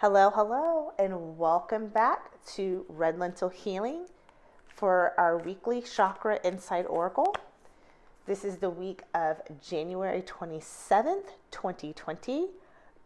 Hello, hello, and welcome back to Red Lentil Healing for our weekly Chakra Insight Oracle. This is the week of January 27th, 2020.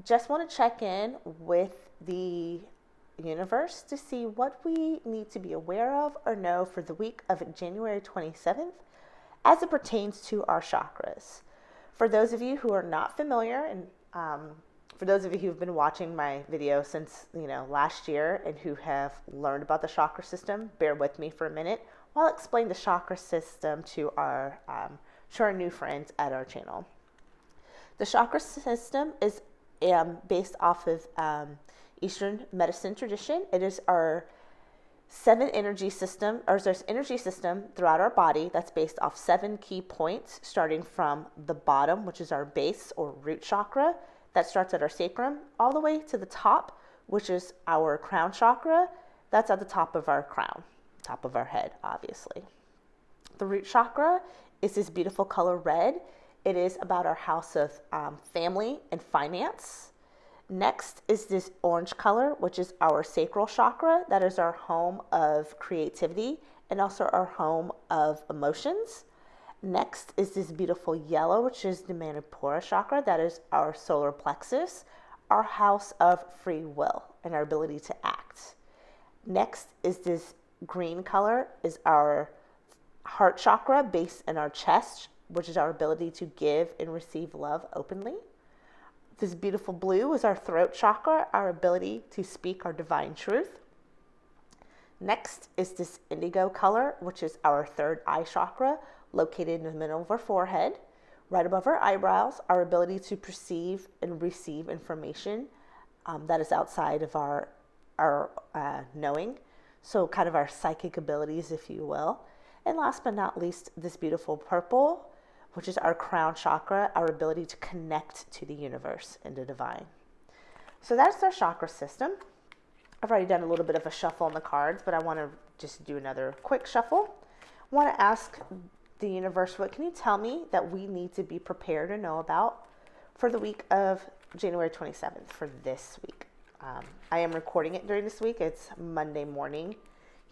Just want to check in with the universe to see what we need to be aware of or know for the week of January 27th as it pertains to our chakras. For those of you who are not familiar, and for those of you who've been watching my video since last year and who have learned about the chakra system, bear with me for a minute while I explain the chakra system to our new friends at our channel. The chakra system is based off of Eastern medicine tradition. It is our energy system throughout our body that's based off 7 key points, starting from the bottom, which is our base or root chakra, that starts at our sacrum, all the way to the top, which is our crown chakra. That's at the top of our crown, top of our head, obviously. The root chakra is this beautiful color red. It is about our house of family and finance. Next is this orange color, which is our sacral chakra. That is our home of creativity and also our home of emotions. Next is this beautiful yellow, which is the Manipura chakra. That is our solar plexus, our house of free will and our ability to act. Next is this green color, is our heart chakra based in our chest, which is our ability to give and receive love openly. This beautiful blue is our throat chakra, our ability to speak our divine truth. Next is this indigo color, which is our third eye chakra, located in the middle of our forehead, right above our eyebrows, our ability to perceive and receive information that is outside of our knowing. So kind of our psychic abilities, if you will. And last but not least, this beautiful purple, which is our crown chakra, our ability to connect to the universe and the divine. So that's our chakra system. I've already done a little bit of a shuffle on the cards, but I want to just do another quick shuffle. I want to ask the universe, what can you tell me that we need to be prepared to know about for the week of January 27th, for this week? I am recording it during this week. It's Monday morning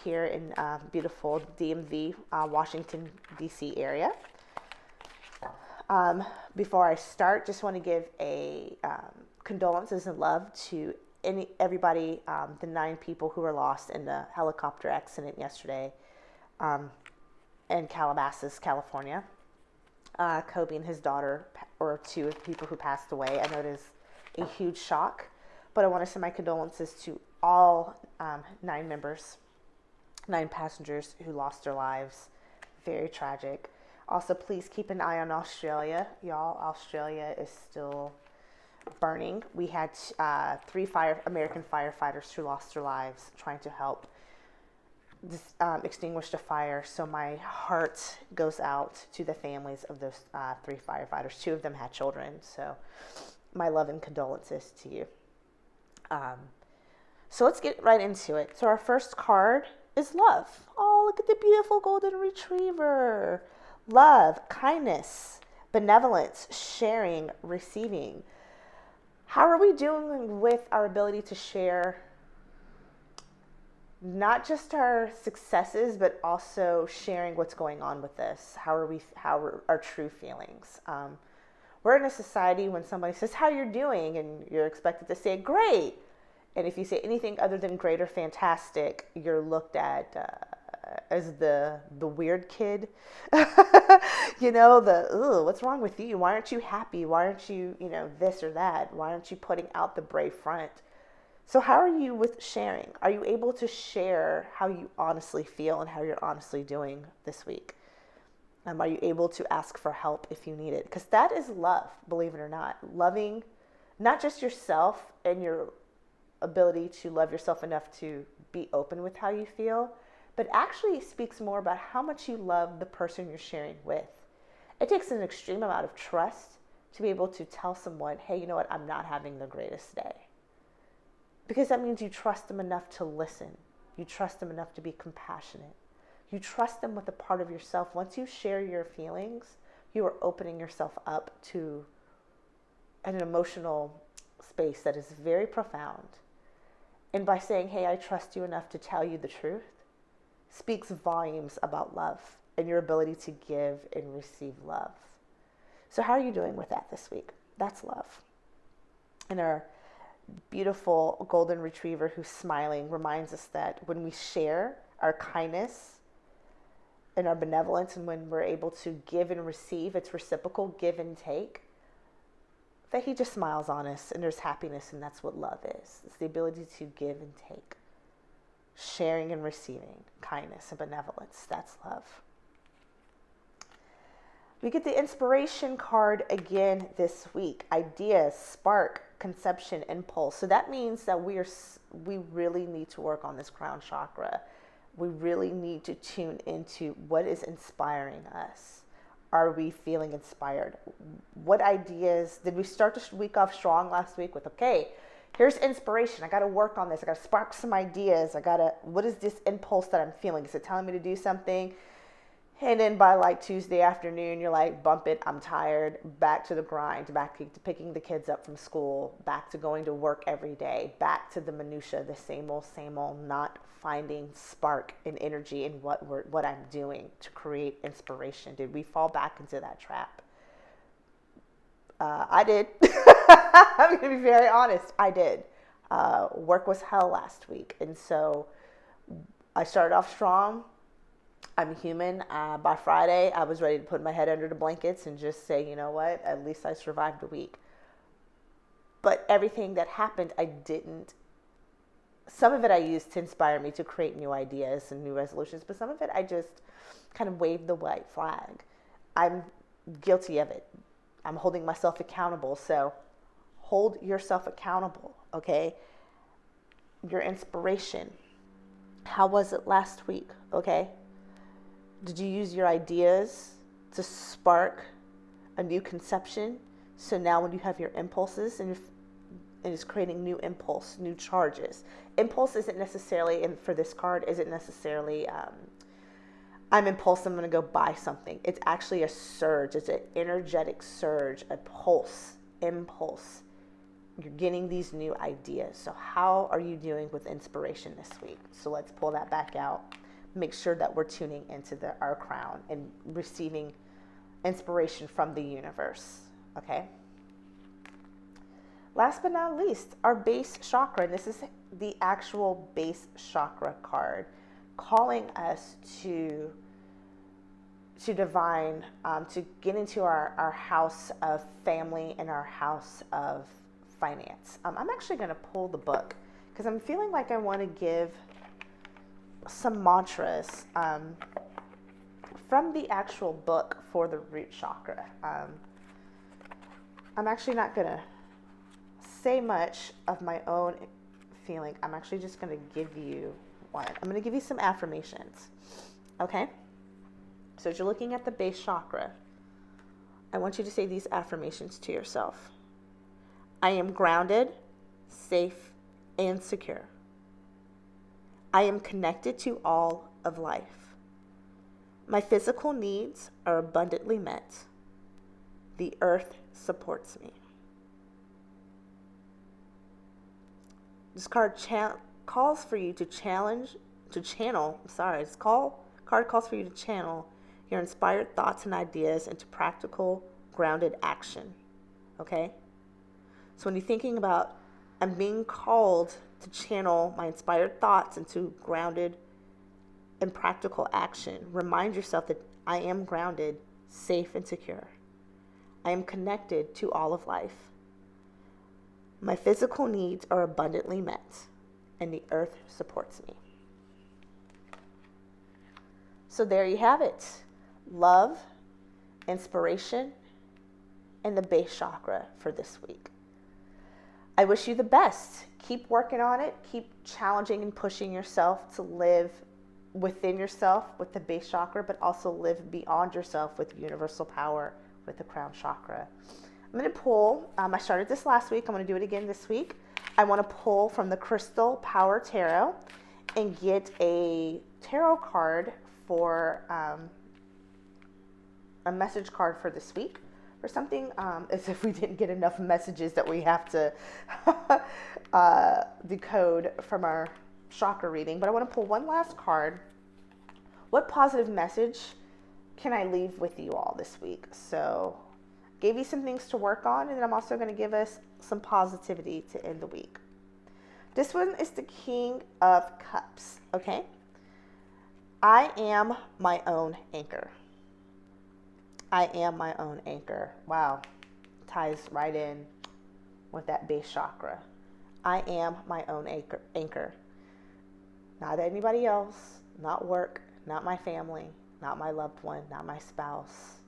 here in beautiful DMV, Washington, D.C. area. Before I start, just want to give a condolences and love to everybody, the 9 people who were lost in the helicopter accident yesterday in Calabasas, California. Kobe and his daughter were 2 people who passed away. I know it is a huge shock, but I want to send my condolences to all 9 passengers who lost their lives. Very tragic. Also, please keep an eye on Australia. Y'all, Australia is still burning. We had 3 American firefighters who lost their lives trying to help extinguish the fire. So my heart goes out to the families of those 3 firefighters. 2 of them had children. So my love and condolences to you. So let's get right into it. So our first card is love. Oh, look at the beautiful golden retriever. Love, kindness, benevolence, sharing, receiving. How are we doing with our ability to share not just our successes, but also sharing what's going on with this? How are our true feelings? We're in a society when somebody says, how you're doing, and you're expected to say, great. And if you say anything other than great or fantastic, you're looked at as the weird kid. What's wrong with you? Why aren't you happy? Why aren't you, this or that? Why aren't you putting out the brave front? So how are you with sharing? Are you able to share how you honestly feel and how you're honestly doing this week? Are you able to ask for help if you need it? Because that is love, believe it or not. Loving not just yourself and your ability to love yourself enough to be open with how you feel, but actually speaks more about how much you love the person you're sharing with. It takes an extreme amount of trust to be able to tell someone, hey, you know what, I'm not having the greatest day. Because that means you trust them enough to listen. You trust them enough to be compassionate. You trust them with a part of yourself. Once you share your feelings, you are opening yourself up to an emotional space that is very profound. And by saying, hey, I trust you enough to tell you the truth, speaks volumes about love and your ability to give and receive love. So how are you doing with that this week? That's love. And our beautiful golden retriever who's smiling reminds us that when we share our kindness and our benevolence, and when we're able to give and receive, it's reciprocal, give and take, that he just smiles on us and there's happiness, and that's what love is. It's the ability to give and take. Sharing and receiving kindness and benevolence. That's love. We get the inspiration card again this week. Ideas, spark, conception, impulse. So that means that we really need to work on this crown chakra. We really need to tune into what is inspiring us. Are we feeling inspired? What ideas did we start the week off strong last week with? Okay, here's inspiration. I got to work on this. I got to spark some ideas. What is this impulse that I'm feeling? Is it telling me to do something? And then by like Tuesday afternoon, you're like, bump it, I'm tired, back to the grind, back to picking the kids up from school, back to going to work every day, back to the minutia, the same old, not finding spark and energy in what I'm doing to create inspiration. Did we fall back into that trap? I did. I'm going to be very honest. I did. Work was hell last week. And so I started off strong. I'm human. By Friday, I was ready to put my head under the blankets and just say, you know what, at least I survived a week. But everything that happened, some of it I used to inspire me to create new ideas and new resolutions, but some of it I just kind of waved the white flag. I'm guilty of it. I'm holding myself accountable. So hold yourself accountable, okay? Your inspiration. How was it last week, okay? Did you use your ideas to spark a new conception? So now when you have your impulses and it's creating new impulse, new charges. Impulse isn't necessarily, and for this card, isn't necessarily, I'm impulsive, I'm going to go buy something. It's actually a surge. It's an energetic surge, a pulse, impulse. You're getting these new ideas. So how are you doing with inspiration this week? So let's pull that back out. Make sure that we're tuning into our crown and receiving inspiration from the universe, okay? Last but not least, our base chakra. And this is the actual base chakra card, calling us to divine, to get into our house of family and our house of finance. I'm actually going to pull the book because I'm feeling like I want to give some mantras from the actual book for the root chakra. I'm actually not going to say much of my own feeling. I'm actually just going to give you one. I'm going to give you some affirmations. Okay? So as you're looking at the base chakra, I want you to say these affirmations to yourself. I am grounded, safe, and secure. I am connected to all of life. My physical needs are abundantly met. The earth supports me. This card calls for you to card calls for you to channel your inspired thoughts and ideas into practical, grounded action. Okay? So when you're thinking about, I'm being called to channel my inspired thoughts into grounded and practical action, remind yourself that I am grounded, safe, and secure. I am connected to all of life. My physical needs are abundantly met, and the earth supports me. So there you have it. Love, inspiration, and the base chakra for this week. I wish you the best. Keep working on it. Keep challenging and pushing yourself to live within yourself with the base chakra, but also live beyond yourself with universal power with the crown chakra. I'm going to pull, I started this last week. I'm going to do it again this week. I want to pull from the Crystal Power Tarot and get a tarot card for a message card for this week or something, as if we didn't get enough messages that we have to decode from our chakra reading. But I want to pull one last card. What positive message can I leave with you all this week? So gave you some things to work on, and then I'm also going to give us some positivity to end the week. This one is the King of Cups, okay? I am my own anchor. I am my own anchor. Wow. Ties right in with that base chakra. I am my own anchor. Not anybody else, not work, not my family, not my loved one, not my spouse,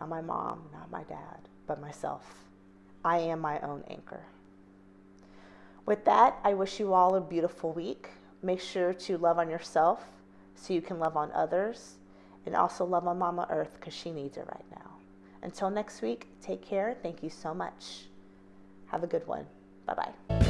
not my mom, not my dad, but myself. I am my own anchor. With that, I wish you all a beautiful week. Make sure to love on yourself so you can love on others, and also love on Mama Earth because she needs it right now. Until next week, take care. Thank you so much. Have a good one. Bye-bye.